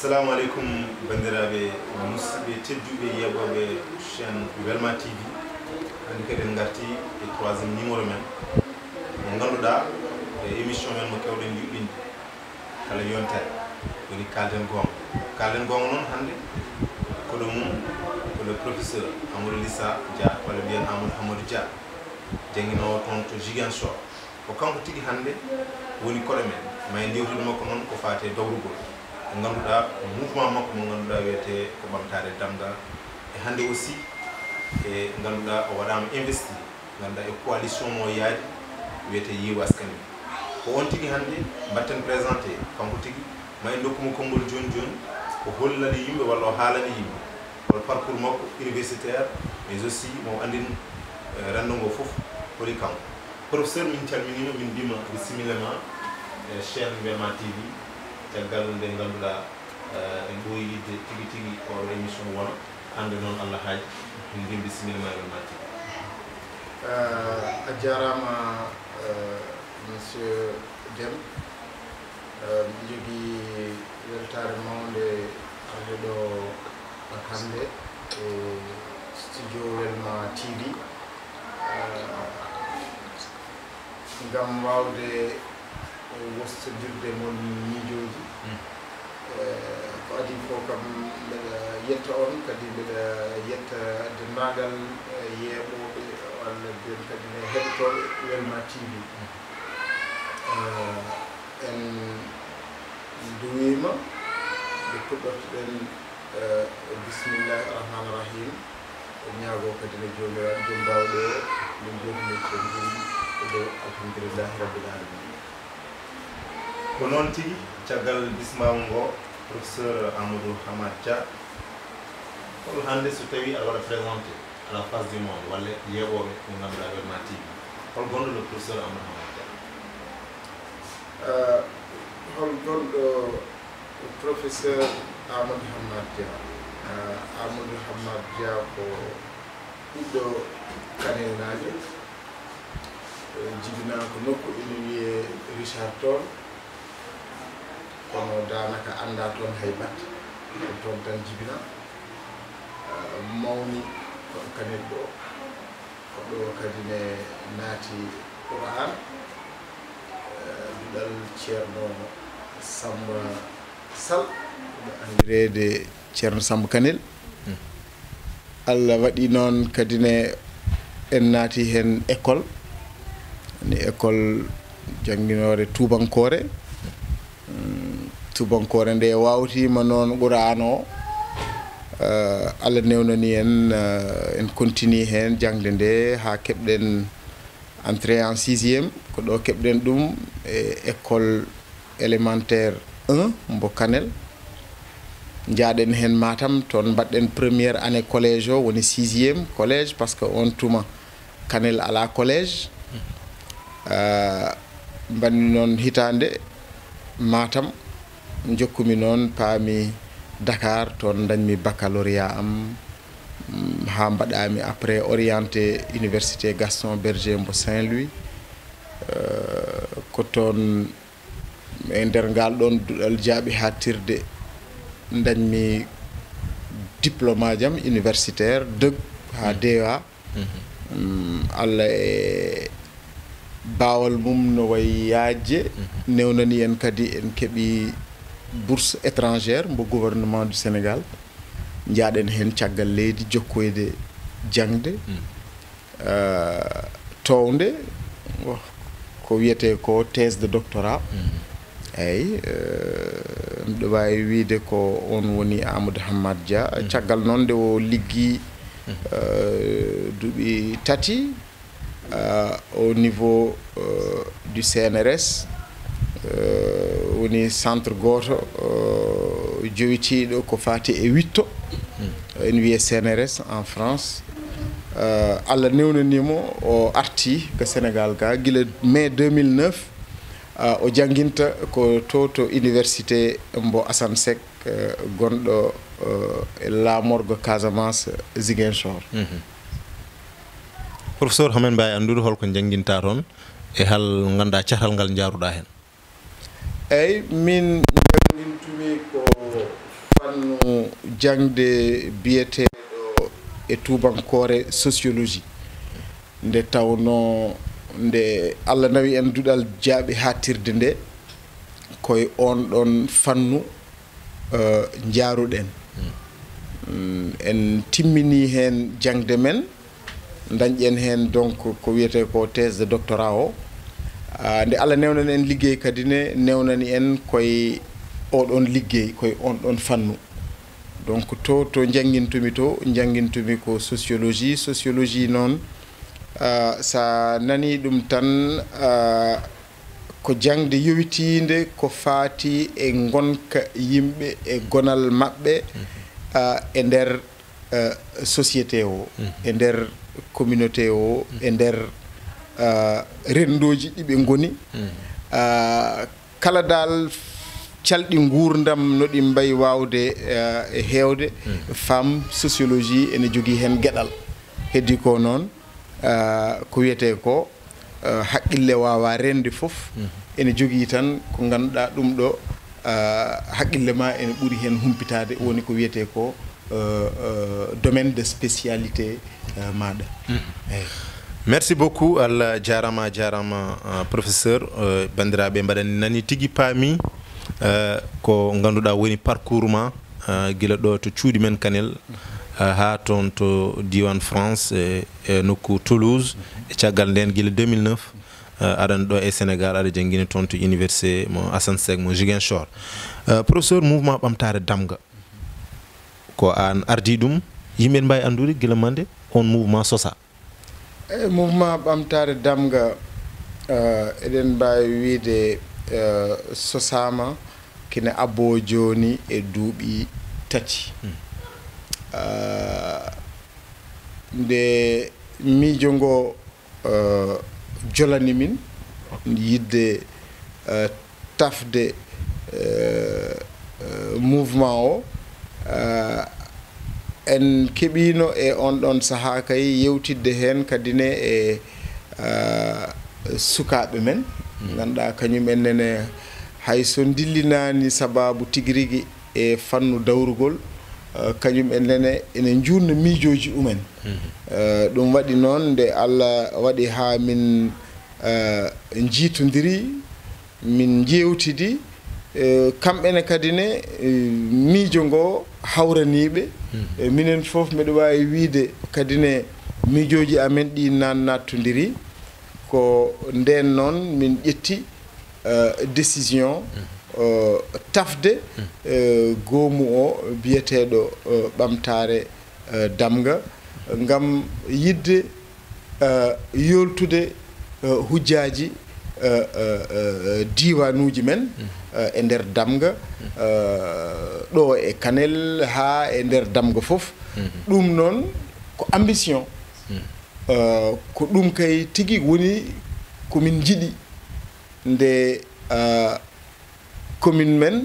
Assalamu alaikum bandiraɓe musidɓe tedduɓe yeɓoɓe chaîne Welma TV. Hande kadi en garti e 3e numéro men mo ganduɗa émission men mo kewɗen yuɓɓinde kala yontere woni kalden gonga noon hande koɗo mum ko le professeur Amadou Lissa Dia walla mbiyen Amadou Dia jangguinowo toon to Ziguinchor ko kanko tigui hande woni koɗo men ma en jewtude makko noon ko fate dawrugol ko ganduɗa mouvement makko mo ganduɗa wiyete ko ɓamtare damgal e hande aussi e ganduɗa o waɗama investi ganduɗa e coalition mo yaadi wiyete Yewwi Askan Wi ko on tigui hande batten présenté kanko tigui ma en dokkuma konngol joni joni ko hollani yimɓe walla o haalani yimɓe wol parcours makko universitaire mais aussi mo andin rendo ngo foof holi kanko professeur min calminima min mbima bisimillama chaîne Welma TV caggal nde ganduɗa en ɓooyi yidde tigui tigui oɗo émission wona hande noon Allah haaji min mbim bisimillama Welma TV. A jarama monsieur Deme jogui weltare mawde arde ɗo hande e studio Welma TV gam wawde wostodirde mon miijoji ko adi ko kam mbeɗa yetta on kadi mbeɗa yetta dendagal yeeɓoɓe walla mbiyen kadi ne heɗotoɓe Welma TV en duwima nde puɗɗortoɗen bisimillahi rahmani rahim ñaago kadi ne jomiraɗo joom bawɗe o min jogimirten ɗum ɗo alhamdulillahi rabbil alamin. Ko noon tigui caggal bismama ngo professeur Amadou Hamad Dia hol hande so tawi aɗa waɗa présenté à la face du monde walla yeeɓoɓe mo ganduɗa Welma TV hol gonɗo le professeur Amadou Hamad Dia? Hol gonɗo professeur Amadou Hamad Dia? Amadou Hamad Dia ko ɓiɗɗo Kanel jibina ko nokku ene wiye Richard Toll kono danaka anda toon hay batte toon tan jibina mawni ko Kanel ɗo koɗo kadi ne naati Qur'an duɗal ceerno Samba Sall andirede ceerno Samba Kanel Allah waɗi noon kadi ne en naati hen école ni école jangguinore tubankore tubankore nde wawtima noon Qur'an o Allah newnani en continue hen jangde nde ha keɓɗen entrée en 6e ko ɗo keɓɗen ɗum e école élémentaire 1 mbo Kanel jaaɗen hen Matam toon mbaɗɗen première année collège o woni 6e collège par ce que on tuma Kanel ala collège mbanmi noon hitande Matam jokkumi noon paami Dakar toon dañmi baccalauréat am ha mbaɗami après orienté université Gaston Berger mbo Saint-Louis ko toon e nder ngal ɗon duɗal jaaɓi hattirde dañmi diplôme ajam universitaire DEG ha DEA Allah e bawal mum no way yaajje newnani en kadi en keeɓi bourse étrangère mbo gouvernement du Sénégal jaaɗen hen caggal leydi jokkoyde jangde towde ko wiyete ko thèse de doctorat eyyi mbiɗo wawi wiide ko on woni Amadou Hamad Dia caggal noon nde o liggi duuɓi tati au niveau du CNRS woni centre goto jowitiɗo ko fati e witto en wiye CNRS en France Allah newnanimo o arti ko Sénégal ga guila mai 2009 o jangguinta ko to université mbo Assane Seck gonɗo e laamorgo Casamance Ziguinchor. Professeur hamen mbawi andude holko jangguinta toon e hal ganda catal ngal jaruɗa hen? eyyi min jangguintumi ko jangde biyeteɗo e tubankore sociologie nde tawno nde Allah nawi en duɗal jaaɓe hattirde nde koye on ɗon fannu jaaruɗen en timmini hen jangde men dañƴen hen donc ko wiyete ko thèse de doctorat o nde Allah newnani en liggey kadi ne newnani en koye oɗon liggey koye on ɗon fannu donc to jangguintumi ko sociologie noon sa nani ɗum tan ko jangde yowitinde ko faati e gonka yimɓe e gonal maɓɓe e nder société o e nder communauté o e nder rendoji ɗiɓe goni kala dal calɗi gurdam no ɗi mbayi wawde e hewde femme sociologie ene jogui hen gueɗal heddi ko noon ko wiyete ko haqqille wawa rende foof ene jogui tan ko ganduɗa ɗum ɗo haqqille ma ene ɓuuri hen humpitade woni ko wiyete ko domaine de spécialité maɗa merci beaucoup Allah jarama professeur bandiraɓe mbaɗani nani tigui paami ko ganduɗa woni parcours ma guila ɗo to cuuɗi men Kanel ha toon to diwan France e nokku Toulouse e caggal nden guila 2009 aɗan ɗo e Sénégal aɗa jangguini toon to université mo Assane Seck mo Ziguinchor professeur mouvement ɓamtare damga ko an ardi ɗum yimɓe mbawi andude guila mande on mouvement sosa mouvement ɓamtare damga eɗen mbawi wiide sosama kene abbo joni e duuɓi tati nde miijo ngo jolani min yidde tafde mouvement o en keɓino e on ɗon saaha kay yewtidde hen kadine e sukaɓe men ganduɗa kañum ennene hayso dillinani sababu tiguirigui e fannu dawrugol kañum ennene ene jurna miijoji umen ɗum waɗi noon nde Allah waɗi ha min jiitodiri min jewtidi kamɓene kadi ne miijo ngo hawraniɓe minen foof mbiɗa wawi wiide kadi ne miijoji amen ɗi nattodiri ko nden noon min ƴetti décision tafde goomu o biyeteɗo ɓamtare damga ngam yidde yoltude hujjaji diwanuji men e nder damga ɗo e Kanel ha e nder damga foof ɗum noon ko ambition ko ɗum kay tigui woni komin jiiɗi nde commune men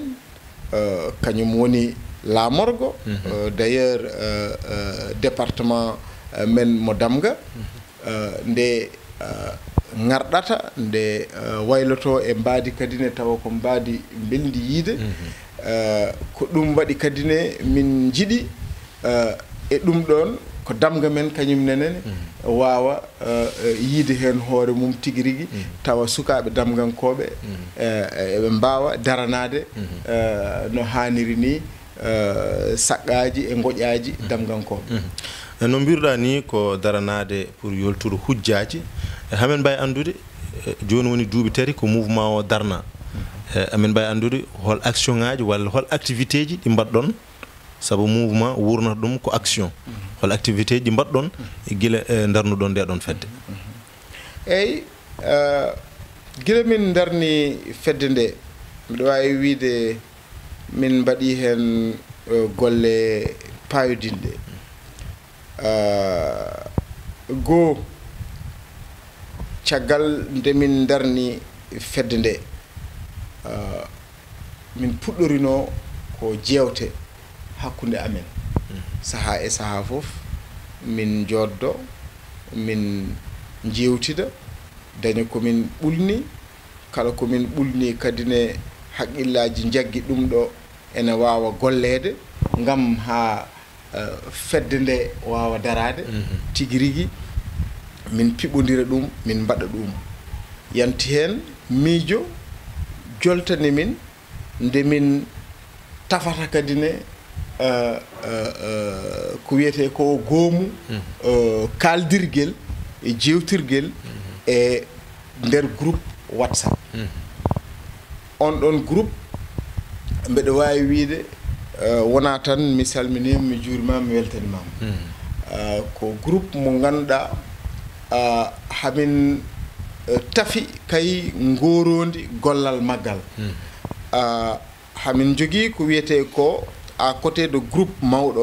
kañum woni Lamorgo d'ailleurs département men mo Damga nde garɗata nde wayloto e mbadi kadine tawa ko mbadi beldi yiide ko ɗum waɗi kadine min jiiɗi e ɗum ɗon ko damga men kañum nenene wawa yiide hen hoore mum tigui rigui tawa sukaɓe damgankoɓe eɓe mbawa daranade no hanniri ni saqqaji e goƴaji damgankoɓe no mbiruɗa ni ko daranade pour yoltude hujjaji hamen mbawi andude joni woni duuɓi tati ko mouvement o darna amen mbawi andude hol action ngaji walla hol activité ji ɗi mbaɗɗon saabu mouvement wurnata ɗum ko action hol activité ji mbaɗɗon guila darnuɗon nde ɗon fedde eyyi guila min darni fedde nde mbiɗa wawi wiide min mbaɗi hen golle payodinde goo caggal nde min darni fedde nde min puɗɗorino ko jewte hakkude amen saha e saha fof min joddo min jewtida daña komin ɓulni kala komin ɓulni kadi ne haqqillaji jaggi ɗum ɗo ene wawa gollede ngam ha fedde nde wawa darade tigi rigui min piɓodira ɗum min mbaɗa ɗum yanti hen miijo joltani min nde min tafata kadi ne ko wiyete ko goomu kaldirguel e jewtirguel e nder groupe WhatsApp on ɗon groupe mbeɗa wawi wiide wona tan mi salminima mi juurimama mi weltanimama ko groupe mo ganduɗa hamin tafi kay ngorodi gollal maggal hamin jogui ko wiyete ko à côté de groupe mawɗo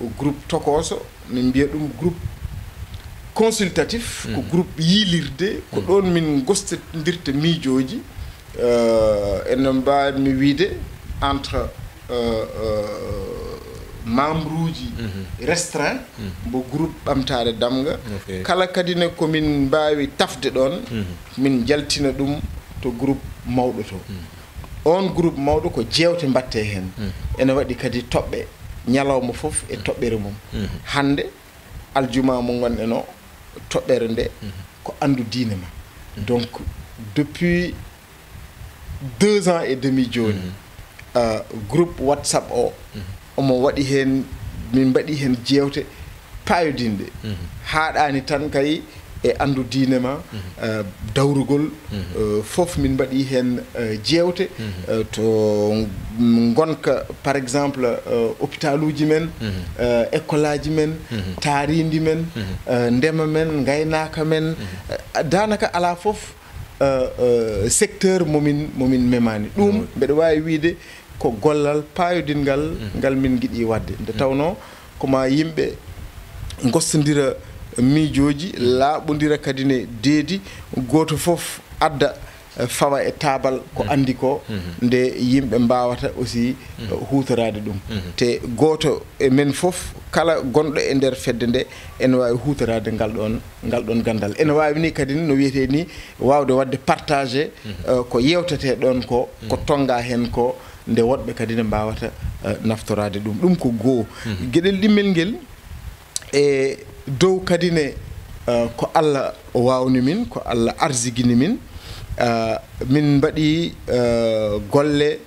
o groupe tokoso min mbiya ɗum groupe consultatif ko groupe yilirde ko ɗon min gostodirta miijoji ene mbawmi wiide entre membre uji restreint mbo groupe ɓamtare damga kala kadi ne komin mbawi tafde ɗon min jaltina ɗum to groupe mawɗo to on groupe mawɗo ko jewte mbatte hen ene waɗi kadi toɓɓe ñalawma foof e toɓɓere mum hande aljuma mo gonɗen o toɓɓere nde ko andu diine ma donc depuis 2 ans et demi joni groupe WhatsApp o omo waɗi hen min mbaɗi hen jewte payodinde haɗani tan kay e andu diine ma dawrugol fof min mbaɗi hen jewte to gonka par exemple hôpital uji men école aji men taaridi men ndema men gaynaka men danaka ala fof secteur momin memani ɗum mbeɗa wawi wiide ko gollal payodingal ngal min giɗi wadde nde tawno koma yimɓe gostodira miijoji laaɓodira kadi ne deedi goto fof adda fawa e taabal ko andi ko nde yimɓe mbawata aussi hutorade ɗum te goto e men fof kala gonɗo e nder fedde nde ene wawi hutorade ngal ɗon gandal ene wawi ni kadi no wiyete ni wawde wadde partagé ko yewtete ɗon ko tonga hen ko nde woɗɓe kadi ne mbawata naftorade ɗum ko goo gueɗel ɗimmel ngel e dow kadi ne ko Allah wawni min ko Allah arzigini min min mbaɗi golle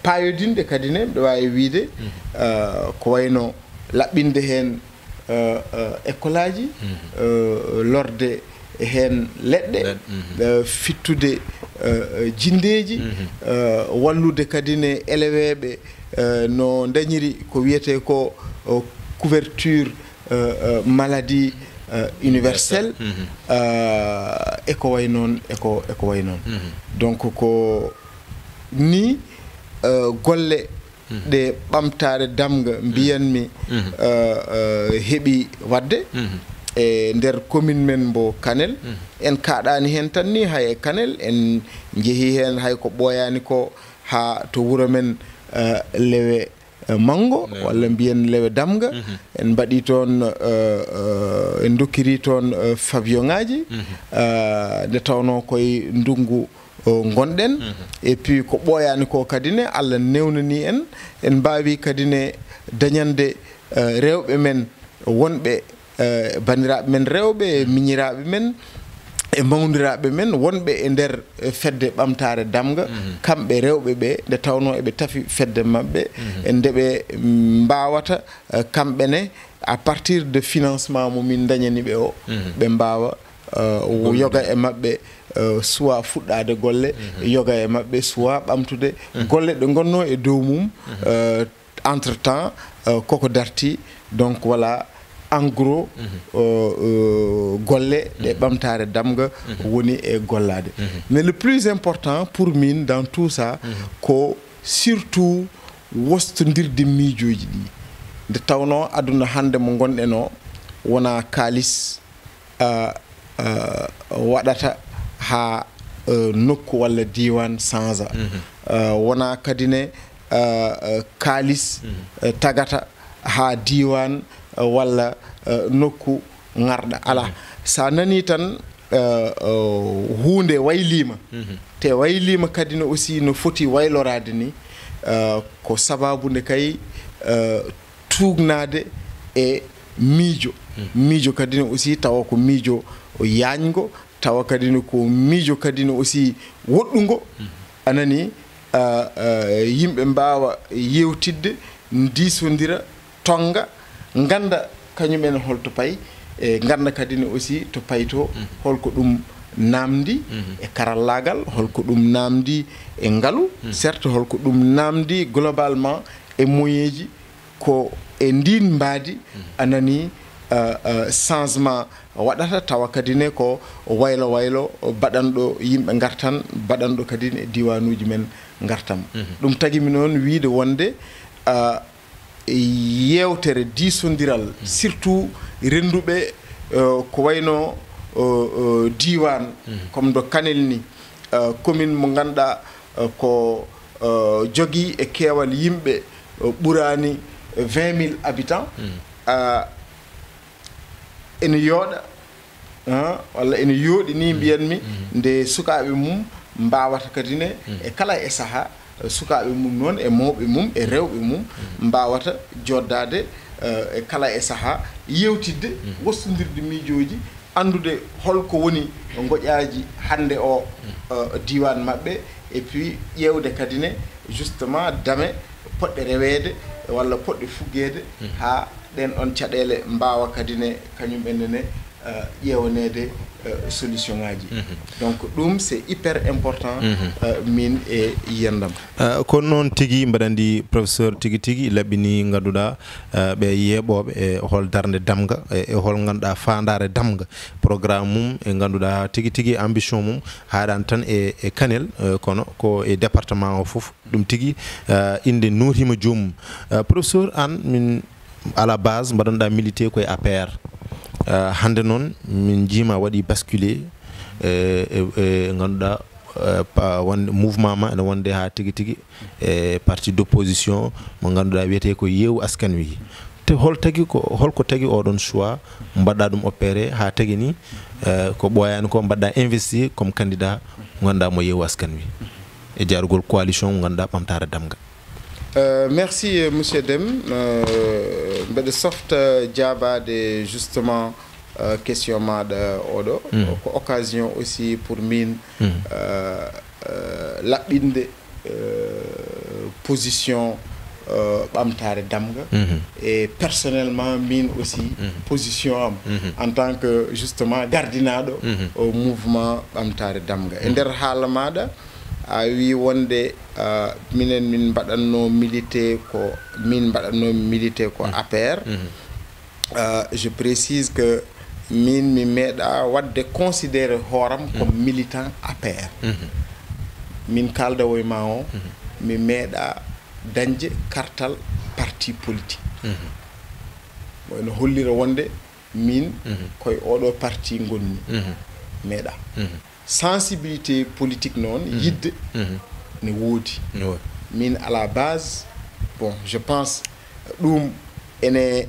payodinde kadi ne mbiɗa wawi wiide ko wayno laɓɓinde hen école aji lorde hen leɗɗe fittude jindeji wallude kadi ne éleweɓe no dañiri ko wiyete ko couverture maladie universelle eko way noon eko way noon donc ko ni golle ɗe ɓamtare damga mbiyanmi heeɓi wadde e nder commune men mbo Kanel en kaɗani hen tan ni hay e Kanel en jeehi hen hay ko ɓooyani ko ha to wuuro men lewe mango walla mbiyen lewe damga en mbaɗi toon en dokkiri toon pavillon ngaji nde tawno koye ndungu gonɗen et puis ko ɓooyani ko kadi ne Allah newnani en mbawi kadi ne dañande rewɓe men wonɓe bandiraɓe men rewɓe miñiraɓe men e mawdiraɓe men wonɓe e nder fedde ɓamtare damga kamɓe rewɓe ɓe nde tawno eɓe tafi fedde mabɓe ndeɓe mbawata kamɓene à partir de financement mo min dañani ɓe o ɓe mbawa yoga e mabɓe soit fuɗɗade golle yoga e mabɓe soit ɓamtude golle ɗe gonno e dow mum entre temps koko darti donc voilà en gros golle ɗe ɓamtare damga woni e gollade mais le plus important pour min dans tout ça ko surtout wostodirde miijoji ɗi nde tawno aduna hande mo gonɗen o wona kalis waɗata ha nokku walla diwan sanza wona kadi ne kalis tagata ha diwan walla nokku garɗa ala sa nani tan hunde waylima te waylima kadi no aussi no foti waylorade ni ko sababude kay tuugnade e miijo kadi ne aussi tawa ko miijo yaañgo tawa kadi ne ko miijo kadi ne aussi woɗɗungo anani yimɓe mbawa yewtidde ndisodira tonga ganda kañumen holto payi e ganda kadi ne aussi to payi to holko ɗum namdi e karallagal holko ɗum namdi e ngaalu certes holko ɗum namdi globalement e moyeji ko e ndin mbaadi anani changement waɗata tawa kadi ne ko waylo waylo baɗanɗo yimɓe gartan baɗanɗo kadi ne diwanuji men gartam ɗum tagimi noon wiide wonde yewtere disodiral surtout renduɓe ko wayno diwan comme do Kanel ni commune mo ganduɗa ko jogui e keewal yimɓe ɓurani 20 000 habitants ene yooɗa walla ene yooɗi ni mbiyanmi nde sukaɓe mum mbawata kadi ne e kala e saaha sukaɓe mum noon e mawɓe mum e rewɓe mum mbawata joddade e kala e saaha yewtidde wostodirde miijoji andude holko woni goƴaji hande o diwan mabɓe et puis ƴewde kadi ne justement dame poɗɗe rewede walla poɗɗe fuggede ha ɗen on caɗele mbawa kadi ne kañum ennene ƴewanede solution ngaji donc ɗum c'est hyper important min e yiyandam kono noon tigui mbaɗa andi professeur tigui laɓɓini ganduɗa ɓe yeeɓoɓe e hol darde damga e hol ganduɗa fandare damga programme mum e ganduɗa tigui ambition mum haɗani tan e Kanel kono ko e département o foof ɗum tigui inde notima joomum professeur an min à la base mbaɗanɗa milité koye APR hande noon min jiima waɗi basculé e ganduɗa wonde mouvement ma ene wonde ha tigui e parti d'opposition mo ganduɗa wiyete ko Yeewu Askan Wi te holko tagui oɗon choix mbaɗɗa ɗum opéré ha tagui ni ko ɓoyani ko mbaɗɗa investir comme candidat mo ganduɗa mo Yeewu Askan Wi e jarugol coalition mo ganduɗa ɓamtare damga. Merci monsieur Deme mbeɗa softa jaabade justement question maɗa oɗo ko occasion aussi pour min laɓɓinde position ɓamtare damga et personnellement min aussi position am en tant que justement gardinaɗo au mouvement ɓamtare damga e nder haala maɗa a wi wonde min mbaɗanno milité ko APR je précise que min mi meeɗa wadde considéré hooram comme militant APR min kaldawo e ma o mi meeɗa dañde kartal parti politique wayno hollira wonde min koye oɗo parti gonni meeɗa sensibilité politique noon yidde ne woodi min à la base bon je pense ɗum ene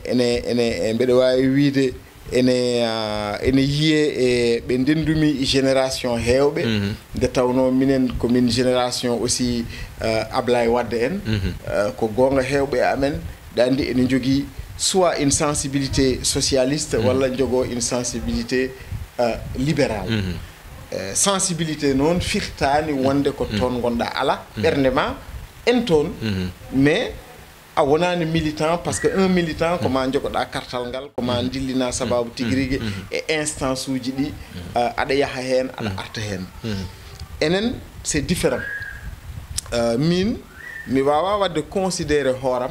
mbeɗa wawi wiide ene yiye e ɓe ndendumi génération heewɓe nde tawno minen komin génération aussi Ablaye Wadde en ko gonga heewɓe amen ɗa andi ene jogui soit une sensibilité socialiste walla jogo une sensibilité libérale sensibilité noon firtani wonde ko toon gonɗa ala ɓernde ma en toon mais a wonani militant parce que un militant koma jogoɗa kartal ngal koma dillina sababu tigui rigui e instance uji ɗi aɗa yaaha hen aɗa arta hen enen c'est différent min mi wawa wadde considéré hooram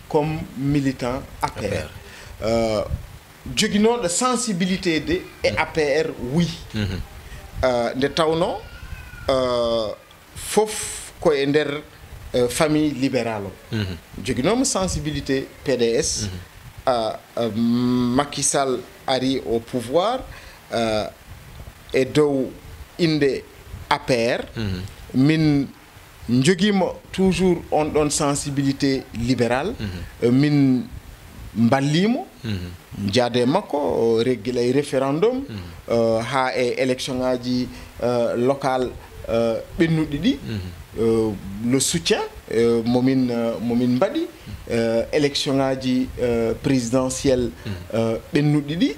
comme militant APR joguinoɗo sensibilité de e APR oui nde tawno fof koye nder famille libérale o joguinomo sensibilité PDS Macky Sall ari au pouvoir e dow inde APR min joguimo toujours on ɗon sensibilité libérale min mballimo jaade makko reggila e référendum ha e élection ngaji local ɓennuɗi ɗi le soutien momin mbaɗi élection ngaji présidentielle ɓennuɗi ɗi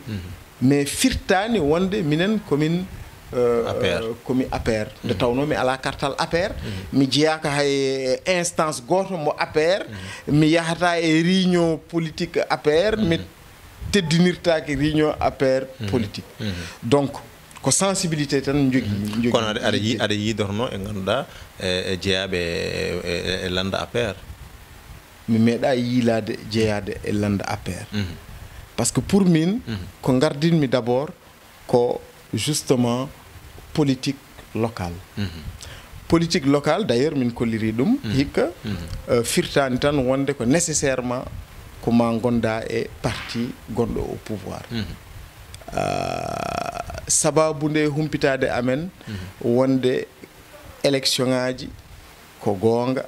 mais firtani wonde minen komin komi APR nde tawno mi ala kartal APR mi jeyaka hay instance goto mo APR mi yahata e réunion politique APR mi teddinirtaki réunion APR politique donc ko sensibilité tan jogui kono aɗa yidorno e ganduɗa e jeeyaɓe e landa APR mi meeɗa yiilade jeeyade e landa APR par ce que pour min ko gardinmi d' abord ko justement politique locale politique locale d' ailleurs min kolliri ɗum hikka firtani tan wonde ko nécessairement ko ma gonda e parti gonɗo au pouvoir sababu nde humpitade amen wonde élection ngaji ko gonga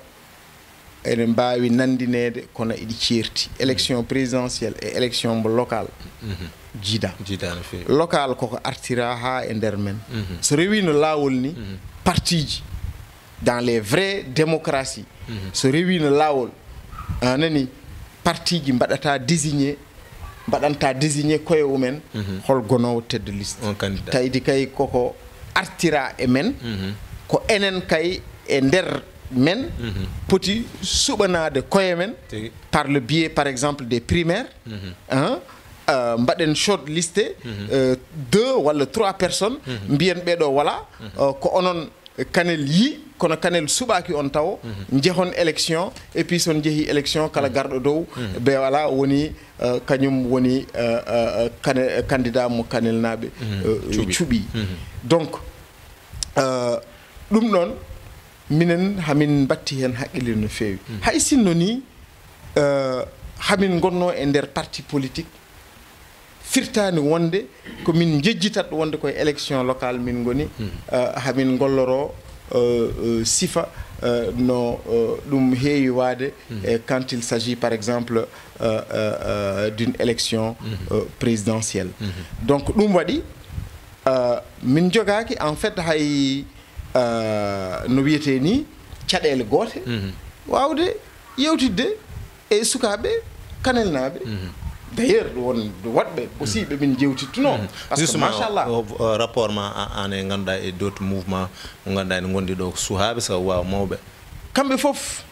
ene mbawi nandinede kono iɗi ceerti élection présidentielle et élection mo local jiida local koko artira ha e nder men so rewi no lawol ni parti ji dans les vraies démocraties so rewi no lawol anani parti ji mbaɗata désigné koye umen hol gonowo tedde liste tawdi kay koko artira e men ko enen kay e nder men poti suɓanade koye men par le biais par exemple des primaires mbaɗen short listé 2 walla 3 personnes mbiyen ɓeɗo wala ko onon kanel yi kono kanel suɓaki on taw jehon élection et puis son jeehi élection kala garɗo dow be wala woni kañum woni candidat mo kanel naɓe cuuɓi donc ɗum ɗon minen hamin batti hen haqqille no fewi hay sinno ni hamin gonno e nder parti politique firtani wonde ko min jejjitat wonde koye élection locale min goni hamin golloro sifa no ɗum heewi waade quand il s'agit par exemple d'une élection présidentielle donc ɗum waɗi min jogaki en fait hay no wiyete ni caɗele goote wawde yewtidde e sukaɓe kanelnaɓe d' ailleurs won waɗɓe aussi ɓe min jewtittuno par ce que machallah rapport ma an e ganduɗa e d'autres mouvement mo ganduɗa ene gondi ɗo suhaɓe so wawa mawɓe kamɓe foof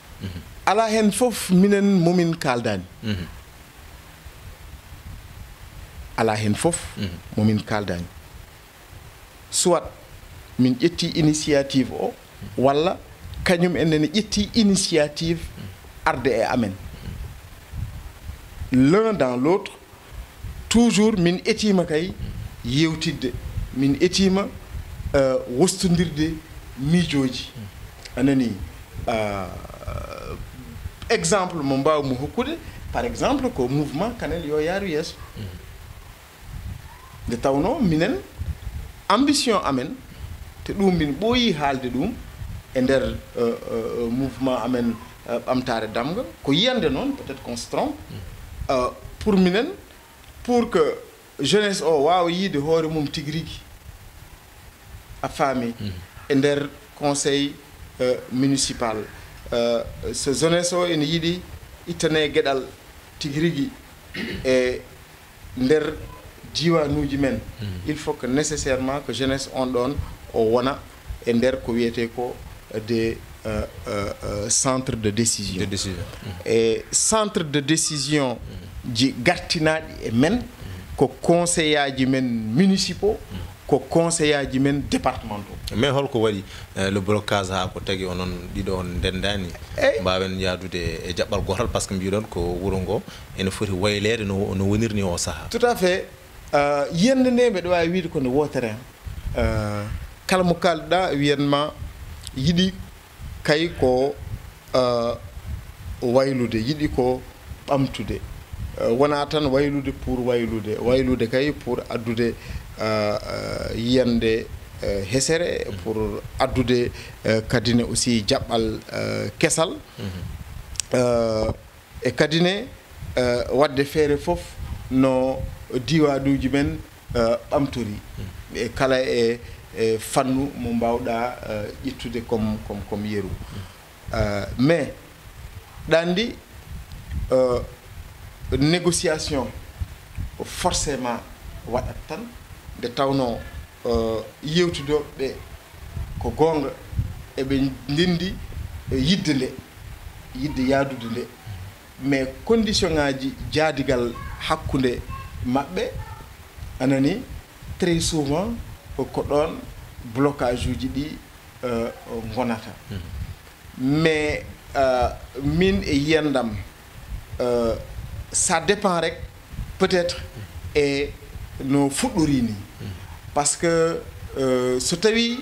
ala hen foof minen momin kaldani ala hen foof momin kaldani soit min ƴetti initiative o walla kañum ennene ƴetti initiative arde e amen l'un dans l'autre toujours min etima kay yewtidde min etima wostodirde miijoji anani exemple mo mbawmi hokkude par exemple ko mouvement kanel yo yaaru yeeso nde tawno minen ambition amen te ɗum min ɓooyi haalde ɗum e nder mouvement amen ɓamtare damga ko yiyande noon peut être qu'on se trompe pour minen pour que jeunesse o wawa yiide hoore mum tigui rigui a faami e nder conseil municipal so jeunesse o ene yiiɗi ittane gueɗal tigui rigui e nder diwanuji men il faut que nécessairement que jeunesse on ɗon o wona e nder ko wiyete ko des centre de décision e centre de décision ji gartinaɗi e men ko conseil aji men municipaux ko conseil aji men départementaux mais holko waɗi le blocage ha ko tagui onon ɗiɗo on ndendani mbawen yadude e jaɓɓal gotal par ce que mbiɗon ko wuuro ngo ene foti waylede no wonirni o saaha tout à fait yiyande nde mbeɗa wawi wiide ko no wotere kala mo kalɗa wiyanma yiɗi kay ko waylude yiɗi ko ɓamtude wona tan waylude pour waylude kay pour addude yiyande hesere pour addude kadine aussi jaɓɓal kesal e kadine wadde feere fof no diwanuji men ɓamtori e kala e e fannu mo mbawɗa ƴettude comme yeru mais ɗandi négociation forcément waɗat tan nde tawno yewtudoɓe ko gonga eɓe ndendi yidde yaadude nde mais condition ngaji jaadigal hakkunde maɓɓe anani très souvent ko ɗon blocage uji ɗi gonata mais min e yiyandam ça dépend rek peut-être e no fuɗɗori ni par ce que so tawi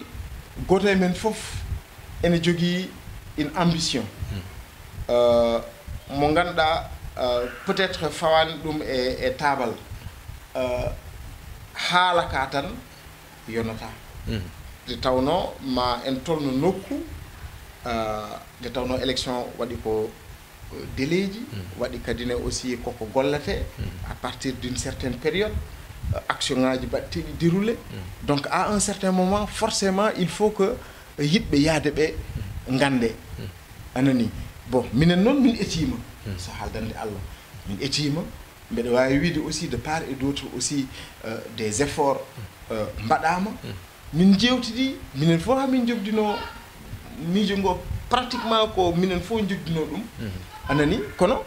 goto e men fof ene jogii une ambition mo ganduɗa peut-être fawani ɗum e taabal haala ka tan yonata nde tawno ma en tolno nokku nde tawno élection waɗi ko déléji waɗi kadine aussi koko gollate à partir d'une certaine période action ngaji mbaɗteɗi déroulé donc à un certain moment forcément il faut que yiɗɓe yaade ɓe gande anani bon minen noon min etima so haaldande Allah min etima mbeɗa wawi wiide aussi de part et d'autre aussi des efforts mbaɗama min jewtidi minen fof hamin jogdino miijo ngo pratiquement ko minen fof jogdino ɗum anani kono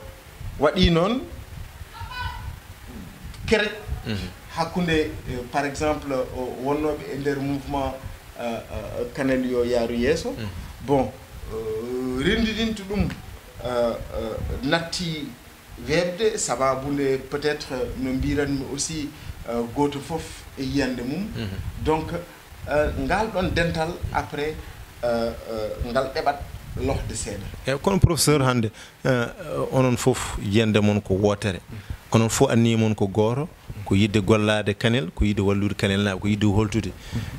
waɗi noon keret hakkunde par exemple wonnoɓe e nder mouvement Kanel yo yaaru yeeso bon rendidinto ɗum natti webde sababude peut-être no mbiranmi aussi goto fof e yiyande mum donc ngal ɗon dental après ngal ɗeɓat lohde seeɗa eyyi kono professeur hande onon fof yiyande mon ko wotere kono fof anni mon ko goto ko yidde gollade Kanel ko yidde wallude Kanel naɓe ko yidde holtude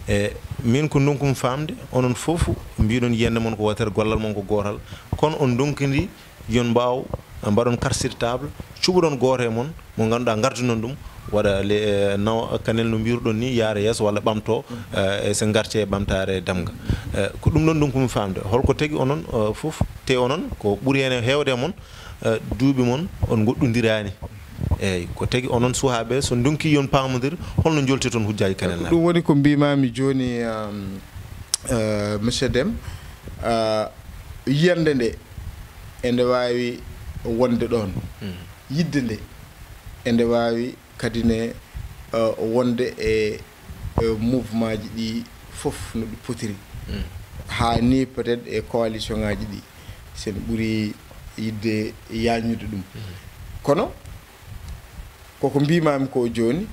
e min ko donkum famde onon fof mbiɗon yiyande mon ko wotere gollal mon ko gotal kono on donkidi yon mbaw mbaɗon carte sur table cuɓoɗon goto e mon mo ganduɗa gardinon ɗum waɗa naw Kanel no mbiruɗon ni yaara yeeso walla ɓamto e so garce e ɓamtare damga ko ɗum ɗon ɗum famde holko tagui onon fof te onon ko ɓuuri hen hewde mon duuɓi mon on goɗɗodirani eyyi ko tagui onon suhaɓe so donki yon pamodir holno jolti toon hujjaji Kanel naɓe ɗum woni ko mbimami joni monsieur Deme yiyande nde ende wawi wonde ɗon yidde nde ende wawi kadi ne wonde e mouvement ji ɗi fof no ɗi potiri ha ni peut-être e coalition ngaji ɗi sen ɓuuri yidde yañude ɗum kono koko mbimami ko joni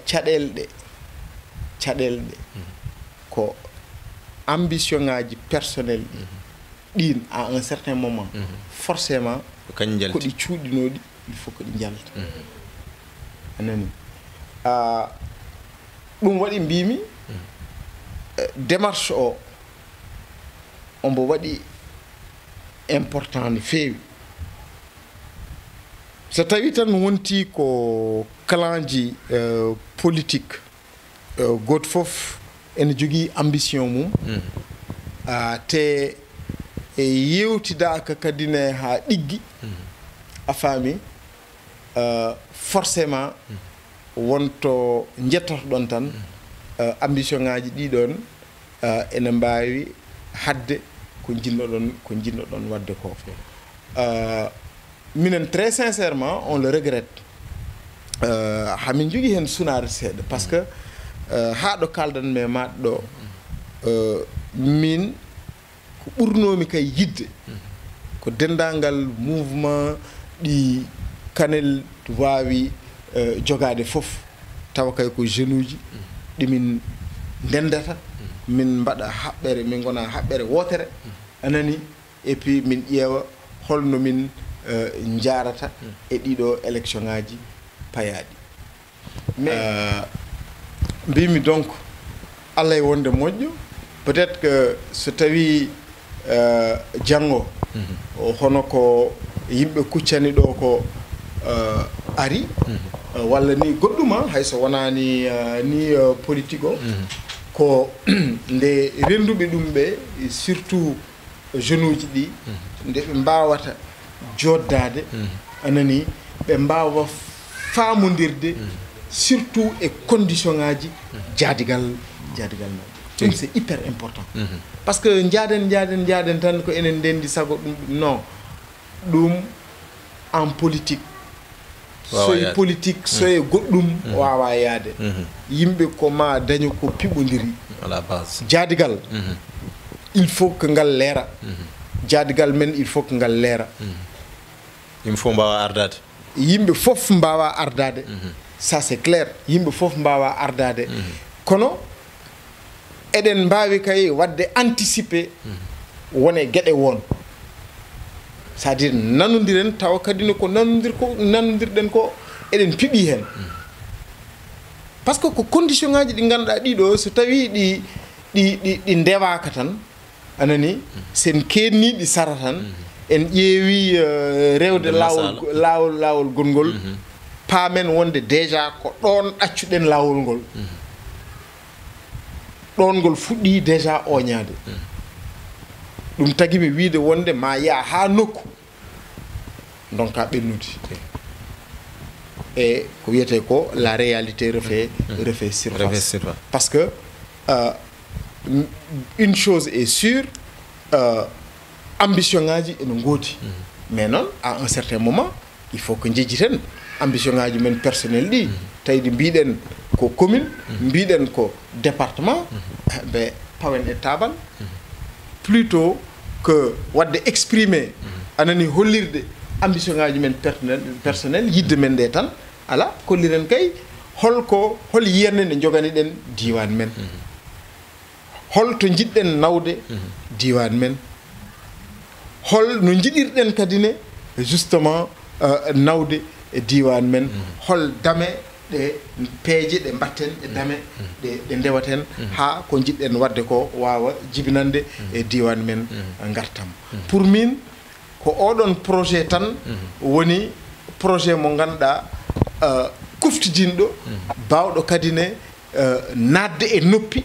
caɗele ɗe ko ambition ngaji personnel ɗi ɗin à un certain moment forcément koɗi cuuɗinoɗi il faut que ɗi jalta anani ɗum waɗi mbimi démarche o ombo waɗi important no feewi so tawi tan wonti ko clan ji politique goto fof ene jogui ambition mum te e yewtidaka kadi ne ha ɗiggi a faami forcément wonto jettotoɗon tan ambition ngaji ɗiɗon ene mbawi hadde ko jinnoɗon wadde ko minen très sincèrement on le regrette hamin jogui hen sunare seeɗa par ce que ha ɗo kaldan me maɗa ɗo min ko ɓurnomi kay yidde ko dendagal mouvement ɗi Kanel wawi jogade fof tawa kay ko jeune uji ɗimin ndendata min mbaɗa haɓɓere min gona haɓɓere wotere anani et puis min ƴeewa holno min jarata e ɗiɗo élection ngaji payaɗi mais mbimi donc Allah e wonde moƴƴo peut-être que so tawi janggo hono ko yimɓe kuccani ɗo ko ari walla ni goɗɗuma hayso wonani ni politique o ko nde renduɓe ɗum ɓe surtout jeunes uji ɗi nde ɓe mbawata joddade anani ɓe mbawa famodirde surtout e condition ngaji jaadigal naɓe ɗum c'est hyper important parce que jaaden tan ko enen ndendi sago ɗum non ɗum en politique soye politique soye goɗɗum wawa yaade yimɓe ko ma daña ko piɓodiri à la base jaadigal il faut que ngal leera jaadigal men il faut que ngal leera yimɓe fof mbawa ardade yimɓe fof mbawa ardade ça c'est clair yimɓe fof mbawa ardade kono eɗen mbawi kay wadde anticiper wone gueɗe won c'est à dire nanodiren tawa kadi ko nanodirɗen ko eɗen piiɓi hen par ce que ko condition ngaji ɗi ganduɗa ɗiɗo so tawi ɗi ndewaka tan anani sen kenniɗi sara tan en ƴeewi rewde lawol gongol paamen wonde déjà ko ɗon ɗaccuɗen lawol ngol ɗon ngol fuɗɗi déjà oñade ɗum tagui mi wiide wonde ma yaa ha nokku donc a ɓennude e ko wiyete ko la réalité refait surface parce que une chose est sûre ambition ngaji ene goodi mais non à un certain moment il faut que jejjiten ambition ngaji men personnel ɗi tawi ɗi mbiɗen ko commune mbiɗen ko département ɓe pawen e tabal plutôt que wadde exprimer anani hollirde ambition ngaji men personnel yidde men ɗe tan ala kolliren kay hol yiyande nde jogani ɗen diwan men holto jiɗɗen nawde diwan men hol no jiɗirɗen kadi ne justement nawde e diwan men hol dame ɗe peeje ɗe mbatten e dame ɗe ndewaten ha ko jiɗɗen wadde ko wawa jibinande e diwan men gartam pour min ko oɗon projet tan woni projet mo ganduɗa kuftidinɗo bawɗo kadi ne nadde e noppi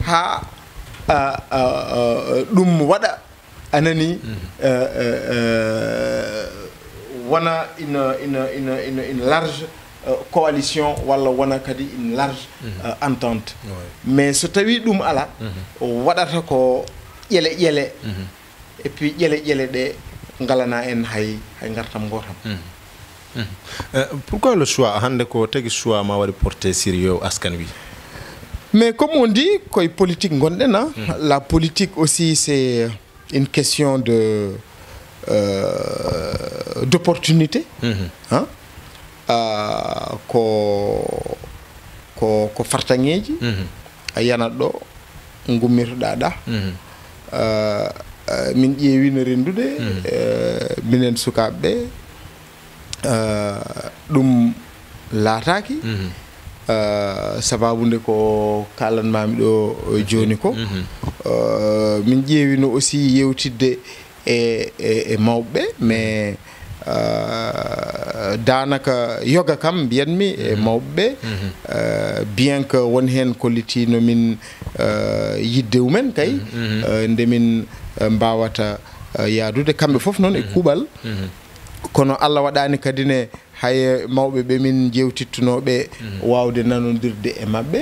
ha ɗum waɗa anani wona une large coalition walla wona kadi une large entente mais so tawi ɗum ala waɗata ko ƴele et puis ƴele ɗe galana en hay gartam gotam pourquoi le choix hande ko tagi choix ma waɗi porté sérieux askan wi mais comme on dit koye politique gonɗen la politique aussi c'est une question d'opportunité ko fartaŋeji a yanat ɗo gummirtoɗa ɗa min ƴeewi no rendude minen sukaɓeɓe ɗum laataki sababu nde ko kalanmami ɗo joni ko min ƴeewino aussi yewtidde e mawɓe mais danaka yoga kam mbiyanmi e mawɓe bien que won hen kollitino min yidde mumen kay ndemin mbawata yaadude kamɓe foof noon e kuuɓal kono Allah waɗani kadi ne hay mawɓe ɓe min jewtittunoɓe wawde nanodirde e mabɓe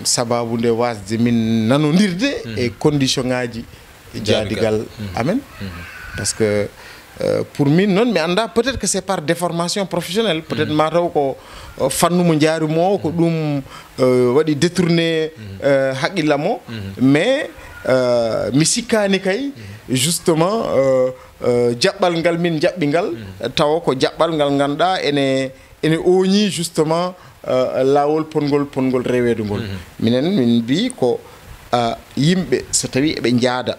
sababu nde wasde min nanodirde e condition ngaji jaadigal amen parce que pour min noon mi anda peut-être que c'est par déformation professionnelle peut-être mataw ko fannu mo jaarimo ko ɗum waɗi détourné haqqillam o mais mi sikkani kay justement jaɓɓal ngal min jaɓɓi ngal tawa ko jaɓɓal ngal ganduɗa ene oñi justement lawol pongol rewede ngol minen min mbi ko yimɓe so tawi eɓe jaada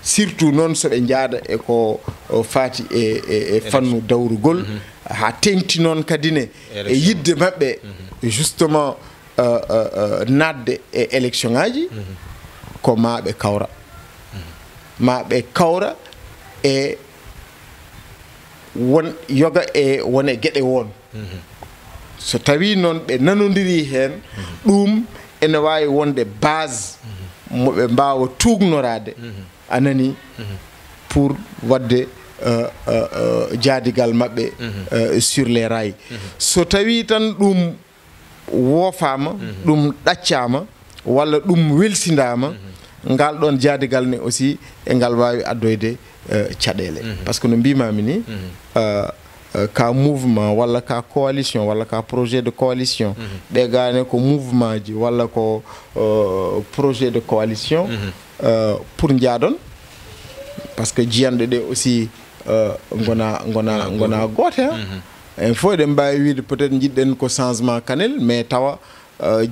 surtout noon soɓe jaada e ko faati e fannu dawrugol ha tengti noon kadi ne e yidde mabɓe justement nadde e élection ngaji ko maɓe kawra e won yoga e wone gueɗe won so tawi noon ɓe nanodiri heen ɗum ene wawi wonde base mo ɓe mbawa tugnorade anani pour wadde jaadigal maɓɓe sur les rails so tawi tan ɗum woofama ɗum ɗaccama walla ɗum welsindama ngal ɗon jaadigal ne aussi e ngal wawi addoyde caɗele par ce que no mbimami ni ka mouvement walla ka coalition walla ka projet de coalition ɓe gane ko mouvement ji walla ko projet de coalition pour jaadon par ce que jiyanɗe ɗe aussi gona goote en fof eɗen mbawi wiide peut être jiɗɗen ko changement Kanel mais tawa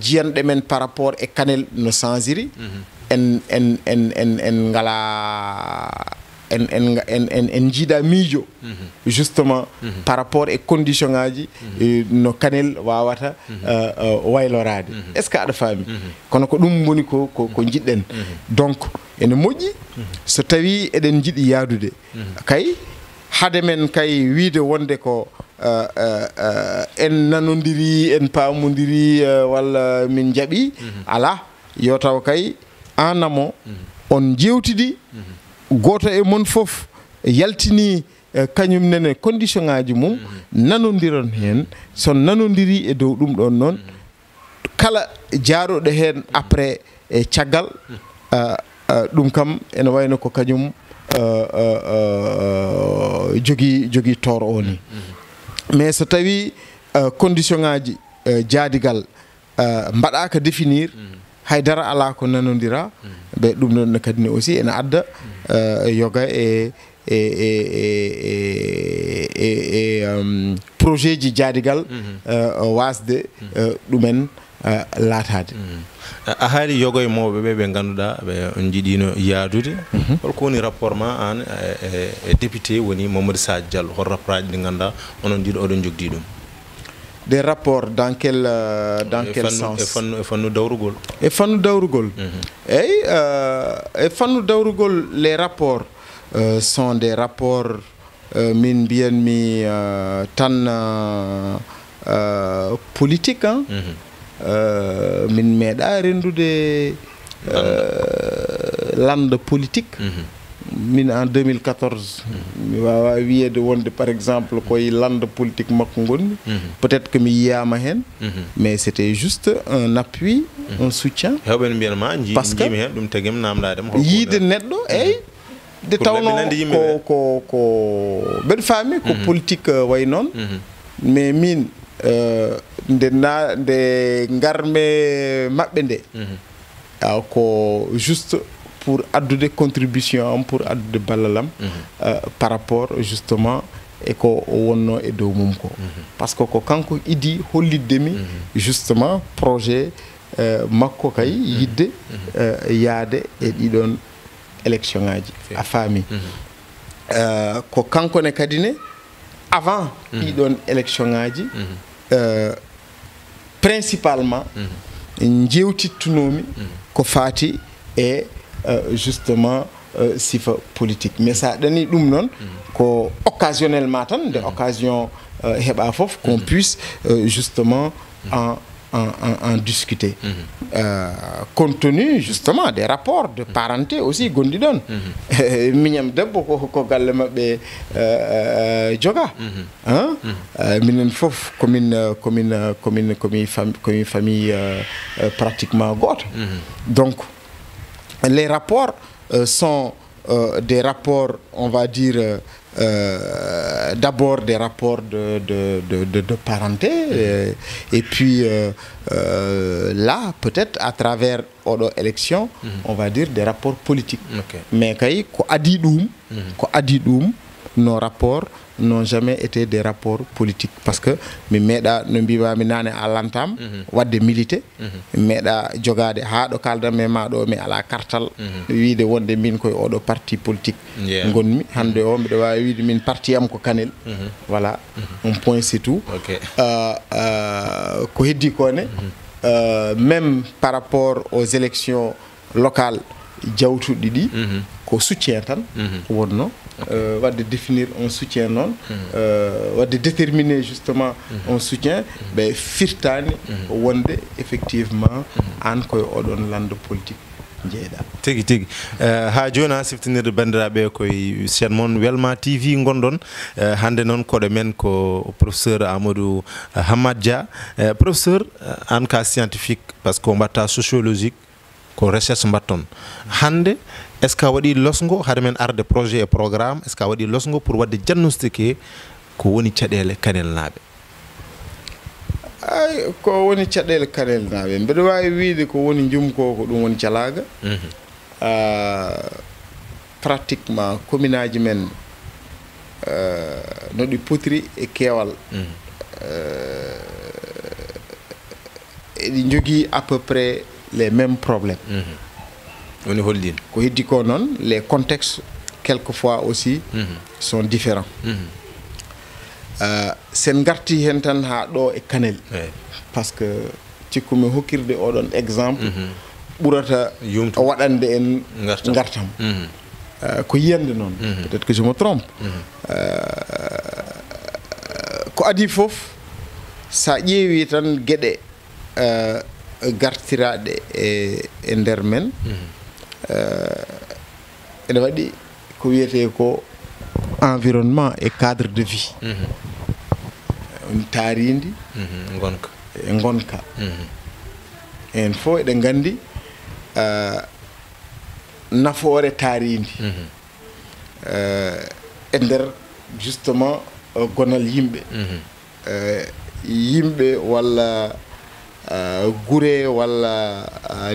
jiyanɗe men par rapport e Kanel no changiri en ngala en jiiɗa miijo justement par rapport e condition ngaji no Kanel wawata waylorade est ce que aɗa faami kono ko ɗum woni ko jiɗɗen donc ene moƴƴi so tawi eɗen jiiɗi yaadude kay hade men kay wiide wonde ko en nanodiri en paamodiri walla min jaaɓi ala yo taw kay en amont on jewtidi goto e mon fof yaltini kañum nene condition ngaji mum nanodiron hen son nanodiri e dow ɗum ɗon noon kala jaaroɗo hen après e caggal ɗum kam ene wayno ko kañum jogui tort o ni mais so tawi condition ngaji jaadigal mbaɗaka définir haydara ala ko nanodira ɓe ɗum ɗon kadi ne aussi ene adda yoga e projet ji jaadigal wasde ɗumen laatade a haali yogoye mawɓe ɓe ganduɗa ɓe jiiɗino yaadude holko woni rapport ma an e député woni Mamadou Sadio Diallo hol rapport aji ɗi ganduɗa onon jiiɗo oɗon jogdi ɗum des rapports dans quel sens e fannu dawrugol e fannu dawrugol eyi e fannu dawrugol les rapports sont des rapports min mbiyanmi tan politique min meeɗa rendude lande politique min en 2014 mi wawa wiyede wonde par exemple koye lande politique makko gonni peut être que mi yiyama hen mais c'était juste un appui un soutien hewɓe mbiyatma jiimi hen ɗum teguem namdadem yiide neɗɗo eyyi de tawno ko ɓeɗa faami ko politique way noon mais min nde garme maɓɓe nde ko juste pour addude contribution pour addude ballalam par rapport justement e ko wonno e dow mum ko parce que ko kanko idi holliddemi justement projet makko kay yidde yaade e ɗiɗon élection ngaji a faami ko kanko ne kadi ne avant ɗiɗon élection ngaji principalement jewtittunomi ko faati e justement sifa politique mais ça ɗani ɗum noon ko occasionnellement tan de occasion heɓa fof qu'on puisse justement en discuter compte tenu justement des rapports de parenté aussi gonɗi ɗon miñam debbo ko galle maɓɓe joga minen fof komin famille pratiquement goto donc les rapports sont des rapports, on va dire, d'abord des rapports de parenté, et puis là, peut-être à travers l'élection, on va dire des rapports politiques. Mais ko adi ɗum, nos rapports n'ont jamais été des rapports politiques parce que mi meeɗa no mbimami nane a lantam wadde milité meeɗa jogade ha ɗo kaldanmi ma ɗo mi ala kartal wiide wonde min koye oɗo parti politique gonmi hande o mbiɗa wawi wiide min parti am ko Kanel voilà un point c'est tout ko heddi kone même par rapport aux élections locales jawtuɗi ɗi ko soutien tan wonno wadde définir un soutien noon wadde déterminer justement un soutien ɓe firtani wonde effectivement an koye oɗon lande politique jeeyɗa tigi tigi ha joni ha siftinirde bandiraɓe koye chaine moon Welma TV gonɗon hande noon koɗo men ko professeur Amadou Hammat Dia professeur an ka scientifique par ce que ko mbatta sociologique ko recherche mbatton hande est ce que a waɗi losgo haade men arde projet et programme est ce que a waɗi losgo pour wadde diagnostiqué ko woni caɗele Kanel naaɓe ay ko woni caɗele Kanel naaɓe mbeɗa wawi wiide ko woni jumko ko ɗum woni calaga pratiquement commune aji men no ɗi potiri e keewal eɗi jogui à peu près les mêmes problèmes woni hollin ko heddi ko noon les contextes quelquefois aussi sont différents sen garti hen tan ha ɗo e Kanel par ce que cikkumi hokkirde oɗon exemple ɓurata waɗande en gartam ko yiyande noon peut être que je me trompe ko adi foof sa ƴeewi tan gueɗe gartiraɗe e nder men ene waɗi ko wiyete ko environnement et cadre de vie taaridi gonka e gonka en fof eɗen gandi nafoore taaridi e nder justement gonal yimɓe yimɓe walla gure walla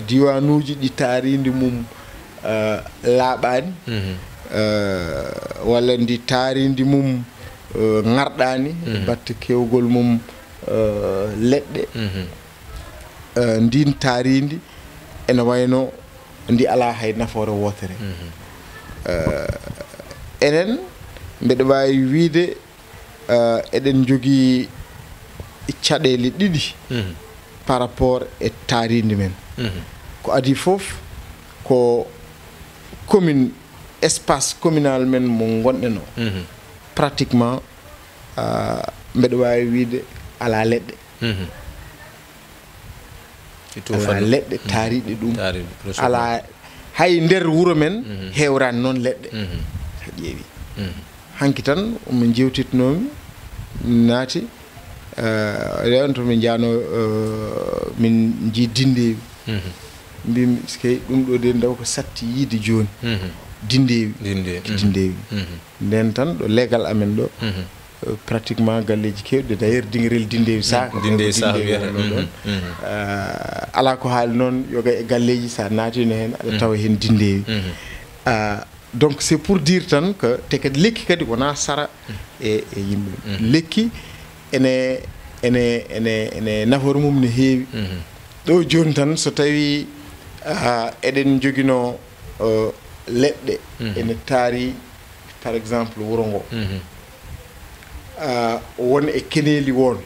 diwanuji ɗi taaridi mum laaɓani walla ndi taaridi mum ŋarɗani batte kewgol mum leɗɗe ndin taaridi ene wayno ndi ala hay nafoore wotere enen mbeɗa wawi wiide eɗen jogui caɗele ɗiɗi par rapport e taaridi men ko adi foof ko commune espace communal men mo gonɗen o pratiquement mbeɗa wawi wiide ala leɗɗe ala leɗɗe taariɗe ɗum ala hay nder wuro men hewrani noon leɗɗe sa ƴeewi hanki tan omin jewtitnomi naati rewan to min jano min jii dindewi mbimi skey ɗum ɗo de ndaw ko satti yiide joni dindewi nden tan ɗo legal amen ɗo pratiquement galleji kewɗi d'ailleurs dinguirel dindewi saka ɗon ala ko haali noon yoga e galleji sa naatino hen aɗa tawa hen dindewi donc c'est pour dire tan que te kadi lekki kadi wona sara e yimɓe lekki ene nafoore mum ne heewi ɗo joni tan so tawi eɗen joguino leɗɗe ene taari par exemple wuro ngo won e keneeli won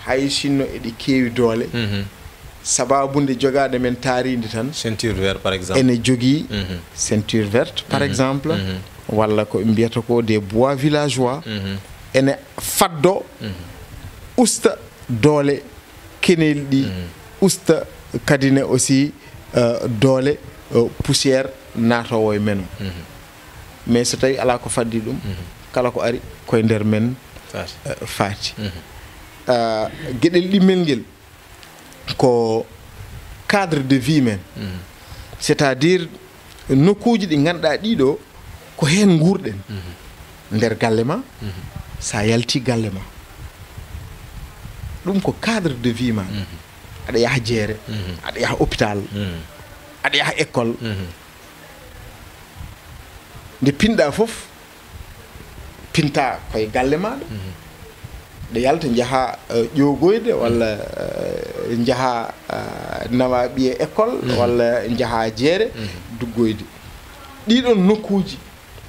hay sinno eɗi keewi doole sababude jogade men taaride tan ceinture verte par exemple ene jogui ceinture verte par exemple walla ko mbiyata ko des bois villageois ene faddo usta doole keneli ɗi usta kadine aussi doole poussière natowo e men mais so tawi ala ko faddi ɗum kala ko ari koye nder men faati gueɗel ɗimmel ngel ko cadre de vie men c'est à dire nokkuji ɗi ganduɗa ɗiɗo ko hen guurɗen nder galle ma sa yalti galle ma ɗum ko cadre de vie ma aɗa yaha jeere aɗa yaha hôpital aɗa yaha école nde pinɗa foof pinta koye galle maɗa nde yalta jaaha ƴogoyde walla jaaha nawa ɓiye école walla jaaha jeere duggoyde ɗiɗon nokkuji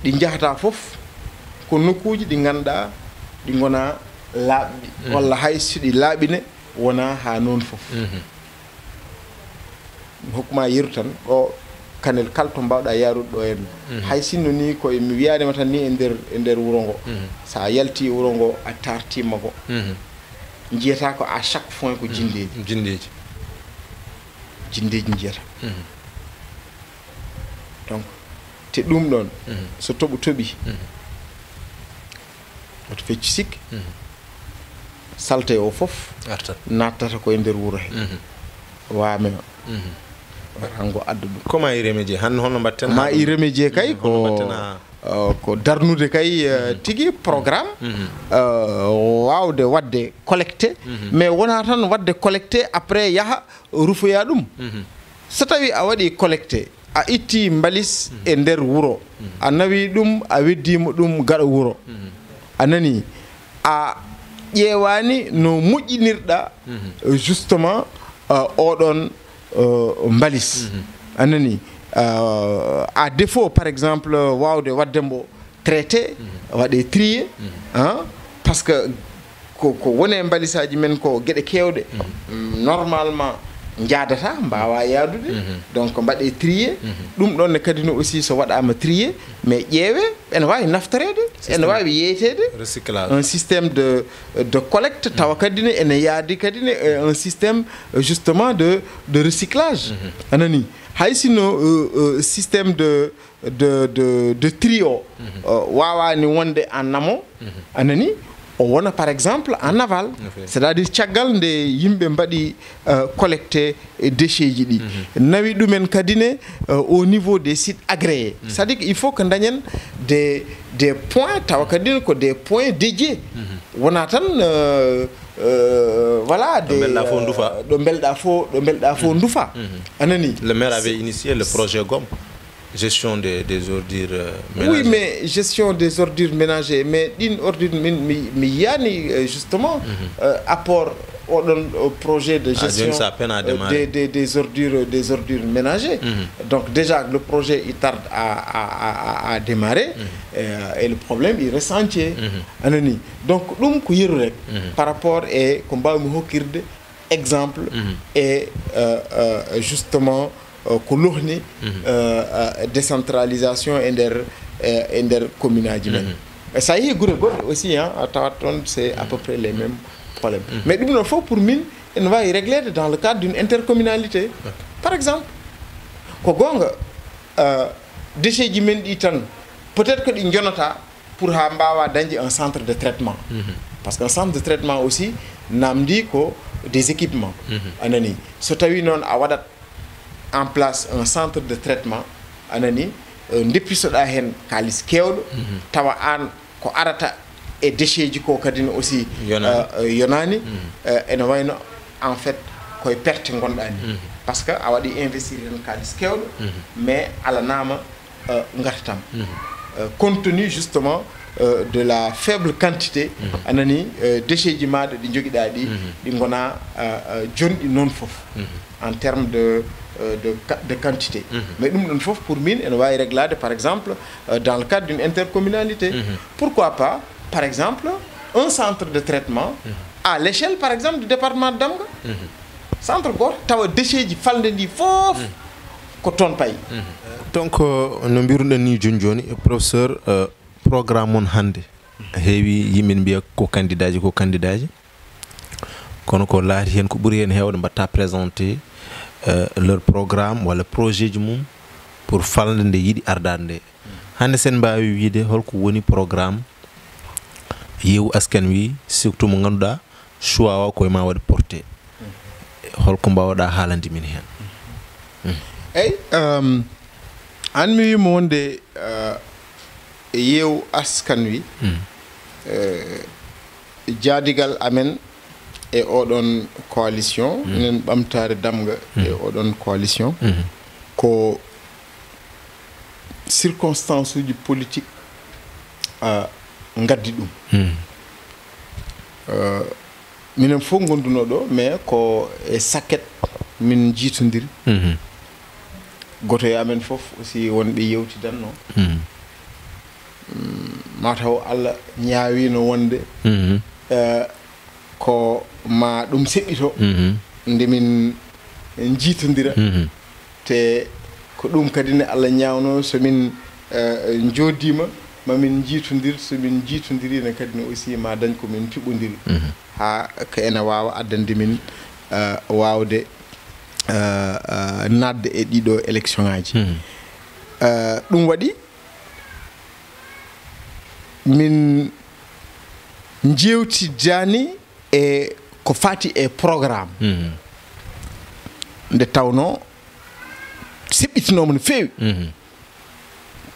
ɗi jahata foof ko nokkuji ɗi ganduɗa ɗi gona laaɓɗi walla hay so ɗi laaɓine wona ha noon foof hokkuma yeru tan ɗo Kanel kala to mbawɗa yarude ɗo henna hay sinno ni koye mi wiyanima tan ni e nder wuro ngo sa yalti wuro ngo a tartima ko jiyata ko à chaque fois ko jindeji jiyata donc te ɗum ɗon so toɓi oto fecci sikki salte o fof nattata koye nder wuro he waame rango addu ɗum comment i remédier han hono mbatten ma i remédier kay ko darnude kay tigi programme wawde wadde collecté mais wona tan wadde collecté après yaha rufoya ɗum so tawi a waɗi collecté a itti mbalis e nder wuro a nawi ɗum a weddimo ɗum gaɗa wuro a nani a ƴeewani no moƴƴinirɗa justement oɗon mbalis a nani à défaut par exemple wawde waddembo traité waɗe trié par ce que ko woni e mbalisaji men ko gueɗe kewɗe normalement jaadata mbawa yaadude donc mbaɗe trié ɗum ɗon ne kadi no aussi so waɗama trié mais ƴeewe ene wawi naftorede ene wawi yeytede recyclage un système de collecte tawa kadi ne ene yaadi kadi ne un système justement de recyclage anani hay sino système de tri o wawani wonde en amont anani o wona par exemple en aval c'est-à-dire caggal nde yimɓe mbaɗi collecté déchets ji ɗi nawi ɗumen kadi ne au niveau des sites agréés c'est-à-dire il faut que dañen des points tawa kadi ne ko des points dédiés wona tan voilà ɗo belɗa fo ndufa anani le maire avait initié le projet GOM gestion des ordures ménagères. Oui, mais gestion des ordures ménagères. Mais une ordure, mais yani justement apport au projet de gestion des ordures ménagères. Donc déjà le projet il tarde à démarrer et le problème il reste entier. Donc nous par rapport et combat hokkirde exemple et justement ko lohni décentralisation e nder communaji men ça y est gure goɗɗe aussi a tawat toon c'est à peu près les mêmes problèmes mais ɗum ɗon fof pour min ene wawi réglede dans le cadre d'une intercommunalité par exemple ko gonga déchets ji men ɗi tan peut-être que ɗi jonata pour ha mbawa dañde un centre de traitement parce qu'un centre de traitement aussi namdi ko des équipements anani so tawi noon a waɗat en place un centre de traitement anani deppisoɗa hen kalis kewɗo tawa an ko arata e déchets ji ko kadi aussi yonani ene wayno en fait koye perte gonɗa ni parce que a waɗi investir hen kalis kewɗo mais alanama gartam compte tenu justement de la faible quantité anani déchets ji maɗa ɗi joguiɗa ɗi gona jonɗi noon foof en termes de quantité mais ɗum ɗon fof pour min ene wawi réglade par exemple dans le cadre d'une intercommunalité pourquoi pas par exemple un centre de traitement à l'échelle par exemple du département de Damga centre goto tawa déchets ji falde ndi fof ko toon payi donc no mbiruɗen ni joni professeur programme on hande heewi yimɓe mbiya ko candidat ji kono ko laati hen ko ɓuuri hen hewde mbatta présenté leur programme wala projet ji mum pour falde nde yiɗi ardade nde hande sen mbawi wiide holko woni programme yeewu askan wi surtout mo ganduɗa choix o koye ma waɗi porté holko mbawɗa haalande min hen eyyi an mi wimo wonde yeewu askan wi jaadigal amen e oɗon coalition enen ɓamtare Damga e oɗon coalition ko circonstance uji politique gaddi ɗum minen fof gonduno ɗo mais ko e sakket min jiitodiri goto e amen fof aussi wonɓe yewtidanno mataw Allah ñaawino wonde ko ma ɗum seɓɓito nde min jiitodira te ko ko ɗum kadi ne Allah ñawno somin joddima mamin jiitondir somin jiitondirine kadi ne aussi ma dañ ko min tiɓodiri ha ko ene wawa addande min wawde nadde e ɗiɗo élection ngaji ɗum waɗi min jewtidani e ko fati e programme nde tawno seɓɓitinomo no feewi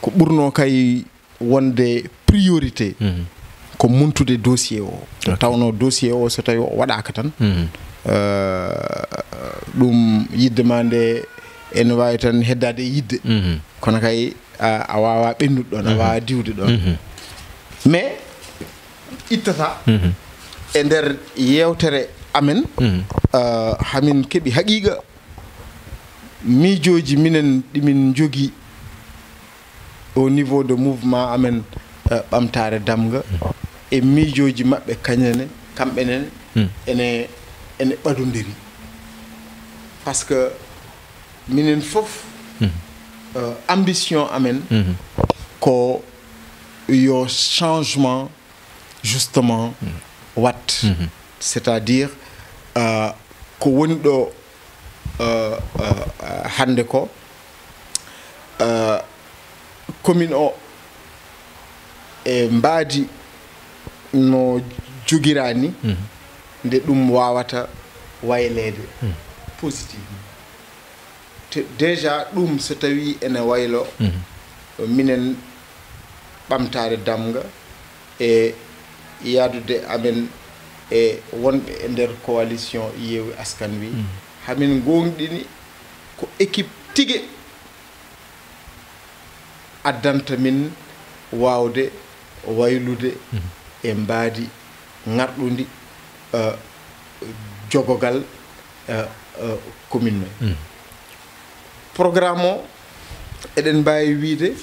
ko ɓurno kay wonde priorité ko montude dossier o tawno dossier o so tawi o waɗaka tan ɗum yiddema nde ene wawi tan heddade e yidde kono kay a wawa ɓennude ɗon a wawa diwde ɗon mais ittata e nder yewtere amen hamin keeɓi haqiqa miijoji minen ɗimin jogui au niveau de mouvement amen ɓamtare damga e miijoji mabɓe kañene kamɓenene ene ɓadodiri par ce que minen foof ambition amen ko yo changement justement wat c'est-à-dire ko woni ɗo hande ko commune o e mbaadi no jogirani nde ɗum wawata waylede positivement te déjà ɗum so tawi ene waylo minen ɓamtare damga e yadude amen e wonɓe e nder coalition Yewwi Askan Wi hamin gonɗini ko équipe tigue addanta min wawde waylude e mbaadi ngarɗudi jogogal commune men programme o eɗen mbawi wiide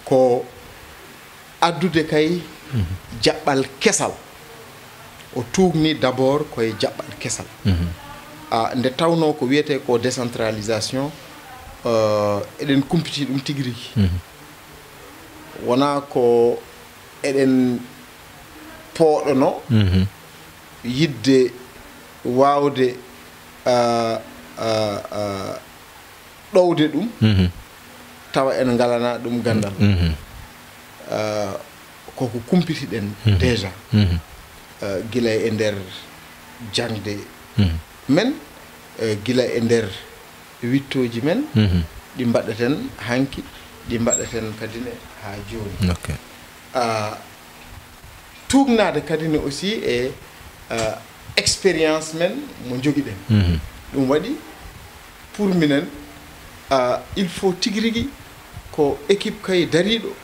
ko addude kay jaɓɓal kesal o tuugni d'abord koye jaɓɓal kesal nde tawno ko wiyete ko décentralisation eɗen kumpiti ɗum tigui rigui wona ko eɗen pooɗono yidde wawde ɗowde ɗum tawa en galana ɗum gandal koko kumpitiɗen déjà gila e nder jangde men gila e nder wittoji men ɗi mbaɗaten hanki ɗi mbaɗaten kadi ne ha joni tugnade kadi ne aussi e expérience men mo joguiɗen ɗum waɗi pour minen il faut tigui rigui ko équipe kay dariɗo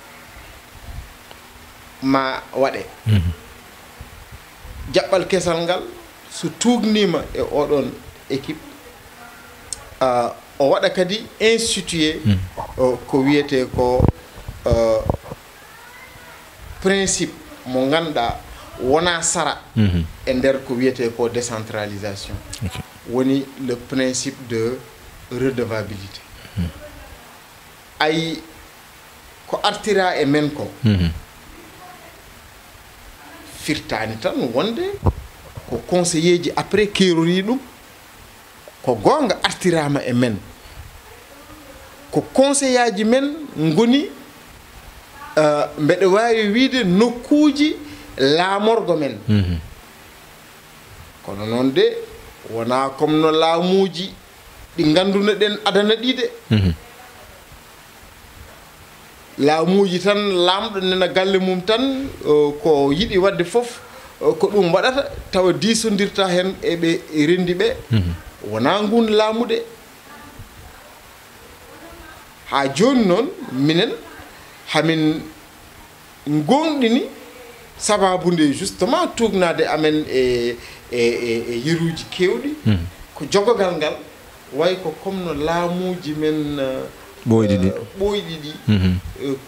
ma waɗe jaɓɓal kesal ngal so tugnima e oɗon équipe o waɗa kadi institué ko wiyete ko principe mo ganduɗa wona sara e nder ko wiyete ko décentralisation woni le principe de redevabilité ay ko artira e men ko firtani tan wonde ko conseiller ji après kerori ɗum ko gonga artirama e men ko conseiller ji men ngoni mbeɗa wawi wiide nokkuji laamorgo men kono noon de wona comme no laamuji ɗi ganduna ɗen adana ɗi de laamuji tan lamɗo nena galle mum tan ko yiɗi wadde foof ko ɗum waɗata tawa disodirta hen eɓe rendi ɓe wona ngun laamude ha joni noon minen hamin gonɗini sababude justement tugnade amen e yeruji kewɗi ko jogogal ngal way ko comme no laamuji men ɓoyɗi ɗi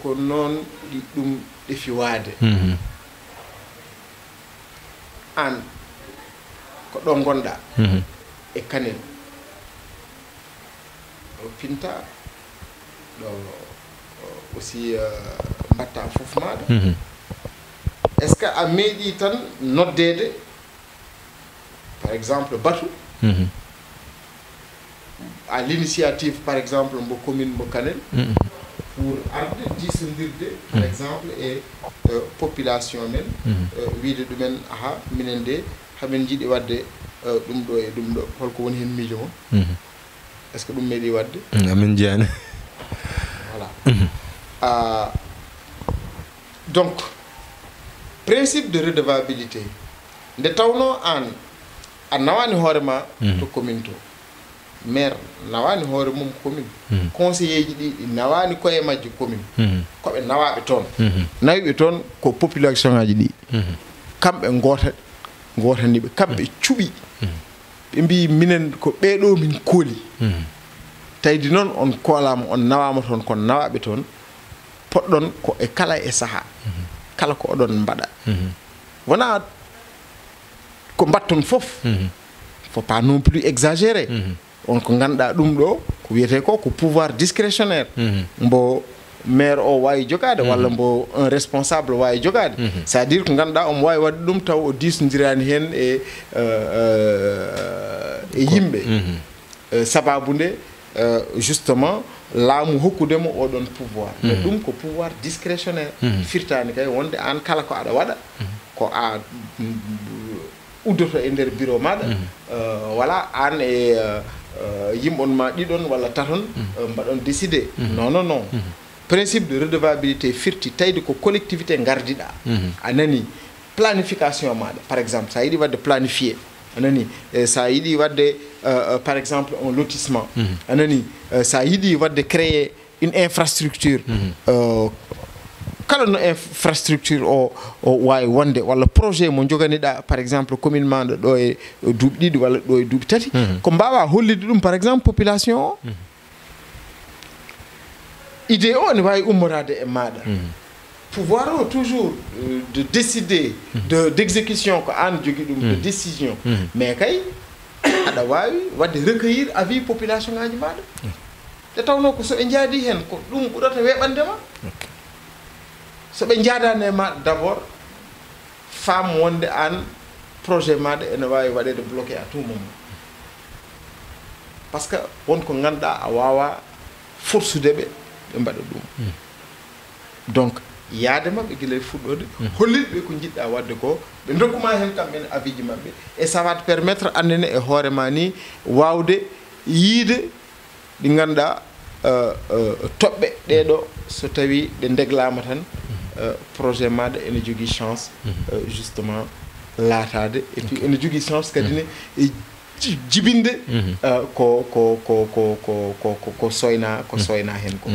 ko noon ɗi ɗum ɗefi waade an ko ɗo gonɗa e Kanel o pinta aussi mbatta fof maɗa est ce que a meeɗi tan noddede par exemple Batou à l'initiative par exemple mbo commune mbo Kanel pour arde disodirde par exemple e population men wiide ɗumen aha minen de hamin jiiɗi wadde ɗum ɗo e ɗum ɗo holko woni hen miijo mo est ce que ɗum meeɗi wadde amin jeyani voilà donc principe de redevabilité nde tawno an a nawani hoorema to commune to maire nawani hoore mum commune conseiller ji ɗi nawani koye majji commune koɓe nawaɓe toon nawiɓe toon ko population ngaji ɗi kamɓe gotaniɓe kamɓe cuuɓi ɓe mbi minen ko ɓeɗo min kooli tawdi noon on koolama on nawama toon kon nawaɓe toon poɗɗon ko e kala e saaha kala ko oɗon mbaɗa wona ko mbatton foof faut pas non plus exagérer on ko ganduɗa ɗum ɗo ko wiyete ko pouvoir discrétionnaire mbo maire o wawi jogade walla mbo un responsable wawi jogade c'est à dire ko ganduɗa omo wawi wadde ɗum taw o disnodirani hen e yimɓe sababu nde justement laamu hokkudemo oɗon pouvoir mais ɗum ko pouvoir discrétionnaire firtani kay wonde an kala ko aɗa waɗa ko a uddoto e nder bureau maɗa voilà an e yimɓe on ma ɗiɗon walla taton mbaɗon décidé non non non principe de redevabilité firti tawde ko collectivité gardiɗa a nani planification maɗa par exemple sa yiiɗi wadde planifié anani sa yiiɗi wadde par exemple un lotissement anani sa yiiɗi wadde créer une infrastructure kala no infrastructure o wawi wonde walla projet mo joganiɗa par exemple commune maɗa ɗo e duuɓi ɗiɗi walla ɗo e duuɓi tati ko mbawa hollide ɗum par exemple population o idée o ne wawi ummorade e maɗa pouvoir o toujours de décider d'exécution ko an jogui ɗum de décision mais kay aɗa wawi wadde recueillir avis population ngaji maɗa te tawno ko soɓe jaadi hen ko ɗum ɓuurata weɓandema soɓe jaadani e maɗa d' abord femme wonde an projet maɗa ene wawi waɗede bloqué à tout moment par ce que wonko ganduɗa a wawa forsudeɓe ɓe mbaɗa ɗum donc yaade mabɓe guila e fuɗɗode hollitɓe ko jiɗɗa wadde ko ɓe dokkuma hen kamɓene avis ji mabɓe et ça va te permettre andene e hoorema ni wawde yiide ɗi ganduɗa toɓɓe ɗeɗo so tawi ɗe deglama tan projet maɗa ene jogui chance justement laatade et puis ene jogui chance kadine jibinde ko soyna hen ko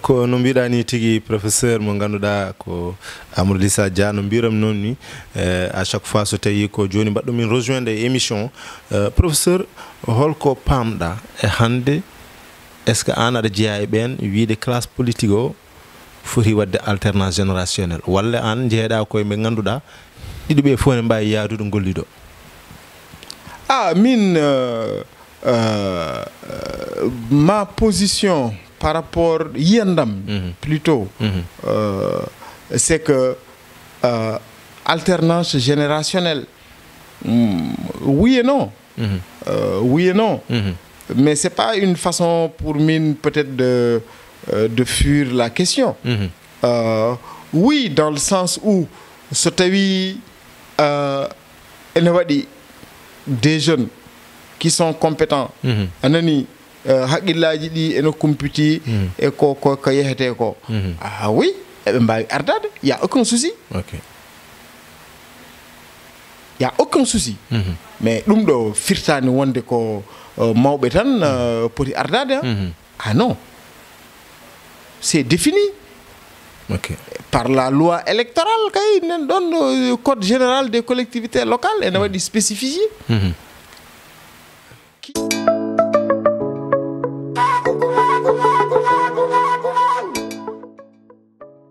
ko no mbiɗa ni tigui professeur mo ganduɗa ko Amadou Lissa Dia no mbiram noon ni à chaque fois so tawi ko joni mbaɗɗo min rejoindre émission professeur holko pamɗa e hande est ce que an aɗa jeeya e ɓen wiide classe politique o foti wadde alternance générationnel walla an jeeɗa koye ɓe ganduɗa ɗiɗi ɓe fof ne mbawi yaadude golliɗo min ma position par rapport yiyandam plutôt c'est que alternance générationnelle oui et non oui et non mais c'est pas une façon pour mine peut-être de fuir la question oui dans le sens où so tawi ene waɗi des jeunes qui sont compétents anani haqqillaji ɗi ene kumputi e ko yehete ko ah oui eɓe mbawi ardade y a aucun souci y a aucun souci mais ɗum ɗo firtani wonde ko mawɓe tan poti ardade ah non c'est défini par la loi électorale kay nen ɗon code général des collectivités locales ene waɗi spécifié